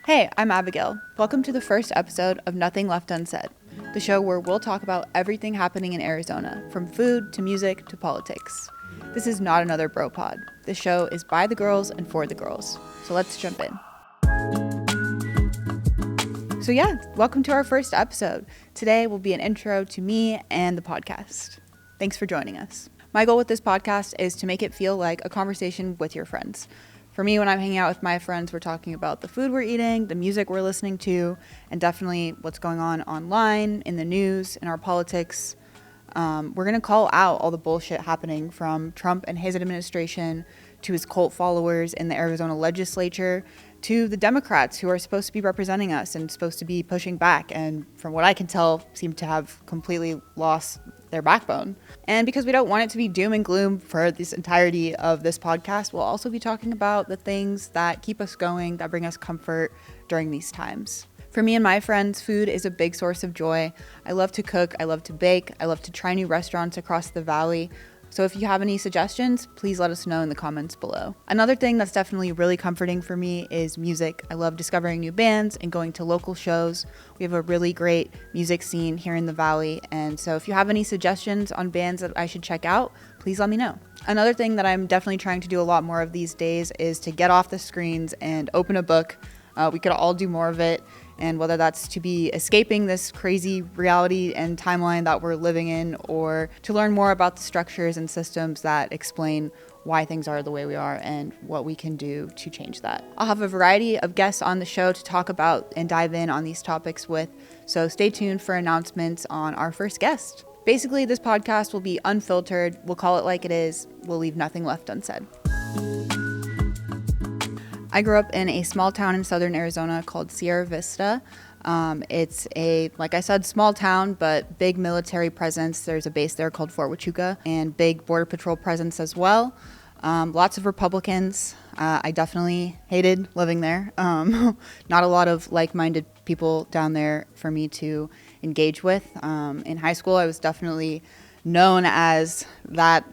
Hey, I'm Abigail. Welcome to the first episode of Nothing Left Unsaid, the show where we'll talk about everything happening in Arizona, from food to music to politics. This is not another bro pod. This show is by the girls and for the girls. So let's jump in. So welcome to our first episode. Today will be an intro to me and the podcast. Thanks for joining us. My goal with this podcast is to make it feel like a conversation with your friends. For me, when I'm hanging out with my friends, we're talking about the food we're eating, the music we're listening to, and definitely what's going on online, in the news, in our politics. We're going to call out all the bullshit happening from Trump and his administration to his cult followers in the Arizona legislature to the Democrats who are supposed to be representing us and supposed to be pushing back and, from what I can tell, seem to have completely lost their backbone. And because we don't want it to be doom and gloom for this entirety of this podcast, we'll also be talking about the things that keep us going, that bring us comfort during these times. For me and my friends, food is a big source of joy. I love to cook, I love to bake, I love to try new restaurants across the valley. So if you have any suggestions, please let us know in the comments below. Another thing that's definitely really comforting for me is music. I love discovering new bands and going to local shows. We have a really great music scene here in the valley. And so if you have any suggestions on bands that I should check out, please let me know. Another thing that I'm definitely trying to do a lot more of these days is to get off the screens and open a book. We could all do more of it. And whether that's to be escaping this crazy reality and timeline that we're living in, or to learn more about the structures and systems that explain why things are the way we are and what we can do to change that. I'll have a variety of guests on the show to talk about and dive in on these topics with, so stay tuned for announcements on our first guest. Basically, this podcast will be unfiltered. We'll call it like it is. We'll leave nothing left unsaid. I grew up in a small town in southern Arizona called Sierra Vista. It's a, like I said, small town, but big military presence. There's a base there called Fort Huachuca and big border patrol presence as well. Lots of Republicans. I definitely hated living there. Not a lot of like-minded people down there for me to engage with. In high school, I was definitely known as that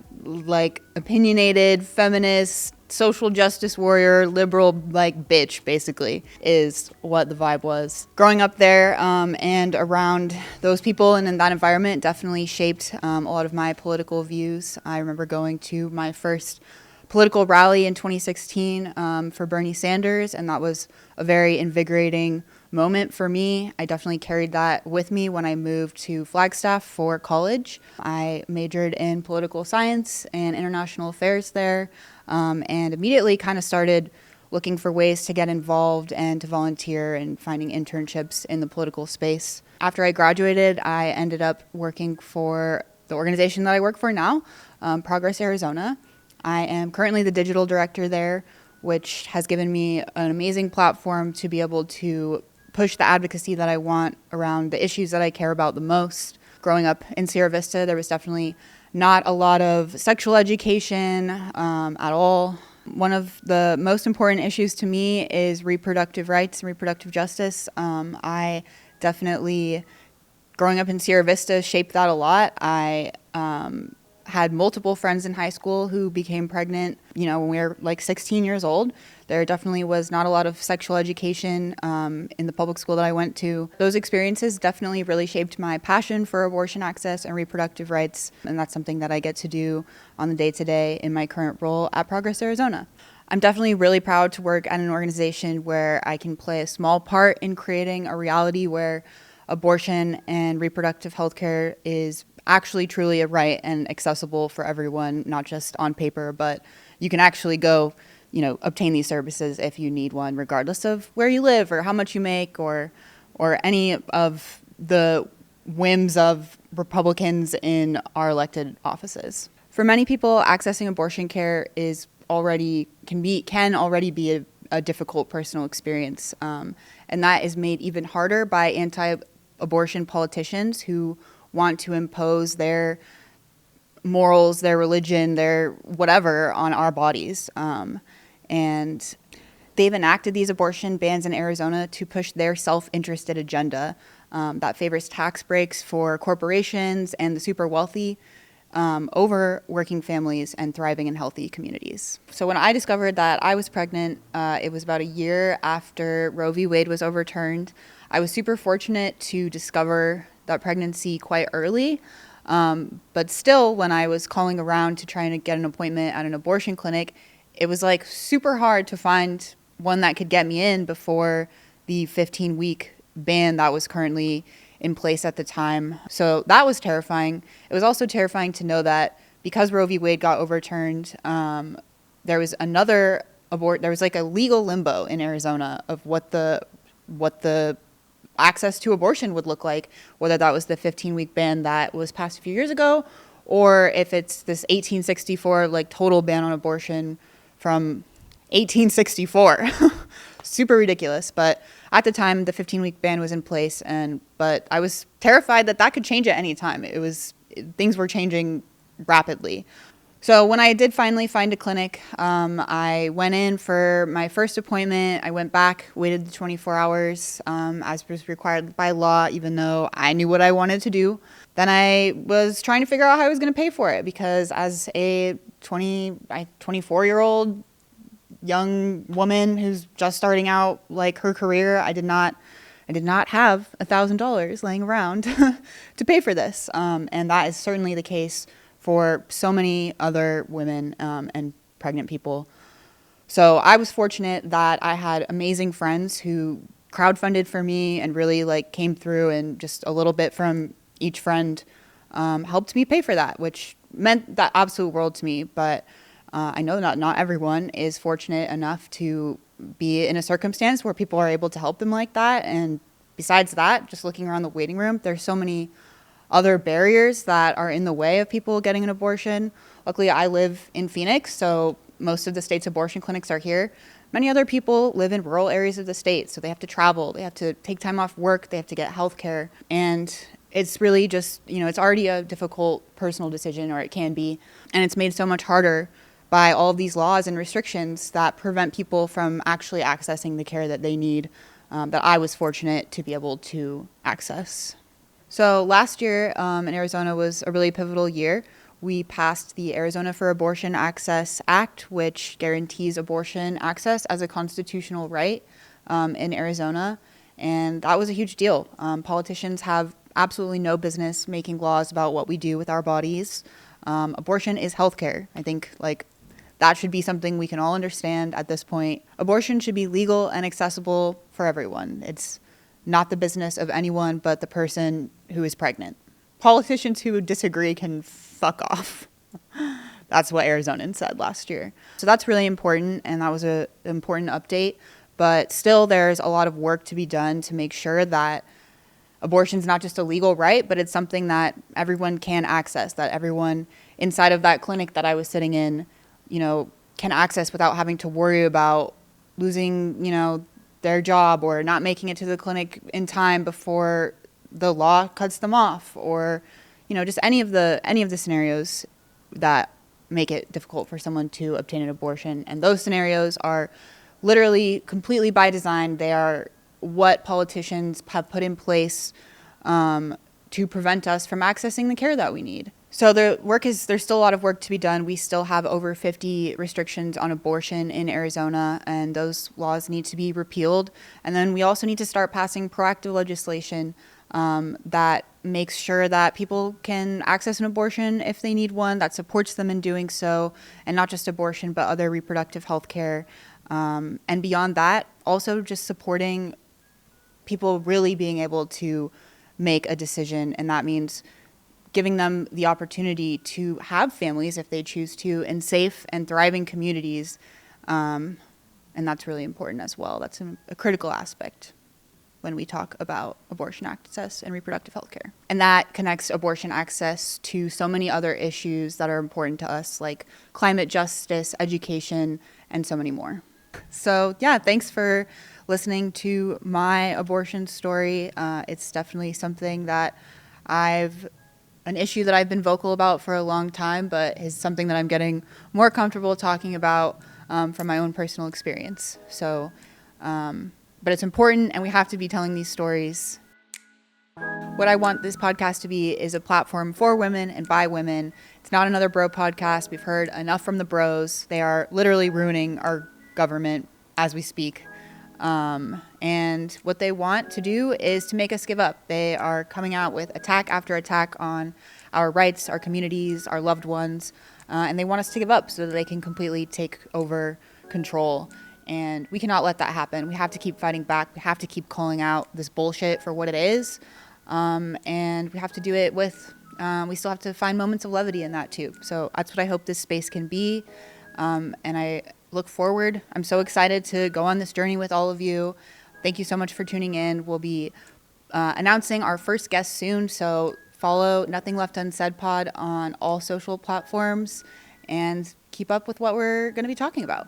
opinionated feminist, social justice warrior, liberal, bitch, basically, is what the vibe was. Growing up there and around those people and in that environment definitely shaped a lot of my political views. I remember going to my first political rally in 2016 for Bernie Sanders, and that was a very invigorating moment for me. I definitely carried that with me when I moved to Flagstaff for college. I majored in political science and international affairs there, and immediately kind of started looking for ways to get involved and to volunteer and finding internships in the political space. After I graduated, I ended up working for the organization that I work for now, Progress Arizona. I am currently the digital director there, which has given me an amazing platform to be able to push the advocacy that I want around the issues that I care about the most. Growing up in Sierra Vista, there was definitely not a lot of sexual education at all. One of the most important issues to me is reproductive rights and reproductive justice. I definitely, growing up in Sierra Vista, shaped that a lot. I had multiple friends in high school who became pregnant, when we were 16 years old. There definitely was not a lot of sexual education in the public school that I went to. Those experiences definitely really shaped my passion for abortion access and reproductive rights, and that's something that I get to do on the day-to-day in my current role at Progress Arizona. I'm definitely really proud to work at an organization where I can play a small part in creating a reality where abortion and reproductive health care is actually truly a right and accessible for everyone, not just on paper, but you can actually go, obtain these services if you need one, regardless of where you live or how much you make or any of the whims of Republicans in our elected offices. For many people, accessing abortion care can already be a difficult personal experience, and that is made even harder by anti-abortion politicians who want to impose their morals, their religion, their whatever on our bodies. And they've enacted these abortion bans in Arizona to push their self-interested agenda that favors tax breaks for corporations and the super wealthy. over working families and thriving in healthy communities. So when I discovered that I was pregnant, it was about a year after Roe v. Wade was overturned. I was super fortunate to discover that pregnancy quite early. But still, when I was calling around to try and get an appointment at an abortion clinic, it was like super hard to find one that could get me in before the 15-week ban that was currently in place at the time. So that was terrifying. It was also terrifying to know that because Roe v. Wade got overturned, there was there was like a legal limbo in Arizona of what the access to abortion would look like, whether that was the 15-week ban that was passed a few years ago, or if it's this 1864 like total ban on abortion from 1864. Super ridiculous. But at the time, the 15-week ban was in place, but I was terrified that could change at any time. Things were changing rapidly. So when I did finally find a clinic, I went in for my first appointment. I went back, waited the 24 hours as was required by law, even though I knew what I wanted to do. Then I was trying to figure out how I was going to pay for it, because as a 24-year-old young woman who's just starting out like her career, I did not have $1,000 laying around to pay for this, and that is certainly the case for so many other women and pregnant people. So I was fortunate that I had amazing friends who crowdfunded for me and really like came through, and just a little bit from each friend helped me pay for that, which meant the absolute world to me. But I know not everyone is fortunate enough to be in a circumstance where people are able to help them like that. And besides that, just looking around the waiting room, there's so many other barriers that are in the way of people getting an abortion. Luckily, I live in Phoenix, so most of the state's abortion clinics are here. Many other people live in rural areas of the state, so they have to travel, they have to take time off work, they have to get health care. And it's really just, it's already a difficult personal decision, or it can be. And it's made so much harder by all of these laws and restrictions that prevent people from actually accessing the care that they need, that I was fortunate to be able to access. So last year in Arizona was a really pivotal year. We passed the Arizona for Abortion Access Act, which guarantees abortion access as a constitutional right in Arizona. And that was a huge deal. Politicians have absolutely no business making laws about what we do with our bodies. Abortion is healthcare. I think that should be something we can all understand at this point. Abortion should be legal and accessible for everyone. It's not the business of anyone but the person who is pregnant. Politicians who disagree can fuck off. That's what Arizonans said last year. So that's really important, and that was an important update. But still, there's a lot of work to be done to make sure that abortion is not just a legal right, but it's something that everyone can access, that everyone inside of that clinic that I was sitting in, can access without having to worry about losing, their job or not making it to the clinic in time before the law cuts them off, or just any of the scenarios that make it difficult for someone to obtain an abortion. And those scenarios are literally completely by design. They are what politicians have put in place to prevent us from accessing the care that we need. So there's still a lot of work to be done. We still have over 50 restrictions on abortion in Arizona, and those laws need to be repealed. And then we also need to start passing proactive legislation that makes sure that people can access an abortion if they need one, that supports them in doing so, and not just abortion, but other reproductive health care. And beyond that, also just supporting people really being able to make a decision, and that means giving them the opportunity to have families if they choose to in safe and thriving communities. And that's really important as well. That's a critical aspect when we talk about abortion access and reproductive health care. And that connects abortion access to so many other issues that are important to us, like climate justice, education, and so many more. So yeah, thanks for listening to my abortion story. It's definitely something that an issue that I've been vocal about for a long time, but is something that I'm getting more comfortable talking about from my own personal experience. So, but it's important, and we have to be telling these stories. What I want this podcast to be is a platform for women and by women. It's not another bro podcast. We've heard enough from the bros. They are literally ruining our government as we speak. And what they want to do is to make us give up. They are coming out with attack after attack on our rights, our communities, our loved ones, and they want us to give up so that they can completely take over control. And we cannot let that happen. We have to keep fighting back. We have to keep calling out this bullshit for what it is. And we have to do it with, we still have to find moments of levity in that too. So that's what I hope this space can be. And I look forward. I'm so excited to go on this journey with all of you. Thank you so much for tuning in. We'll be announcing our first guest soon. So follow Nothing Left Unsaid pod on all social platforms and keep up with what we're going to be talking about.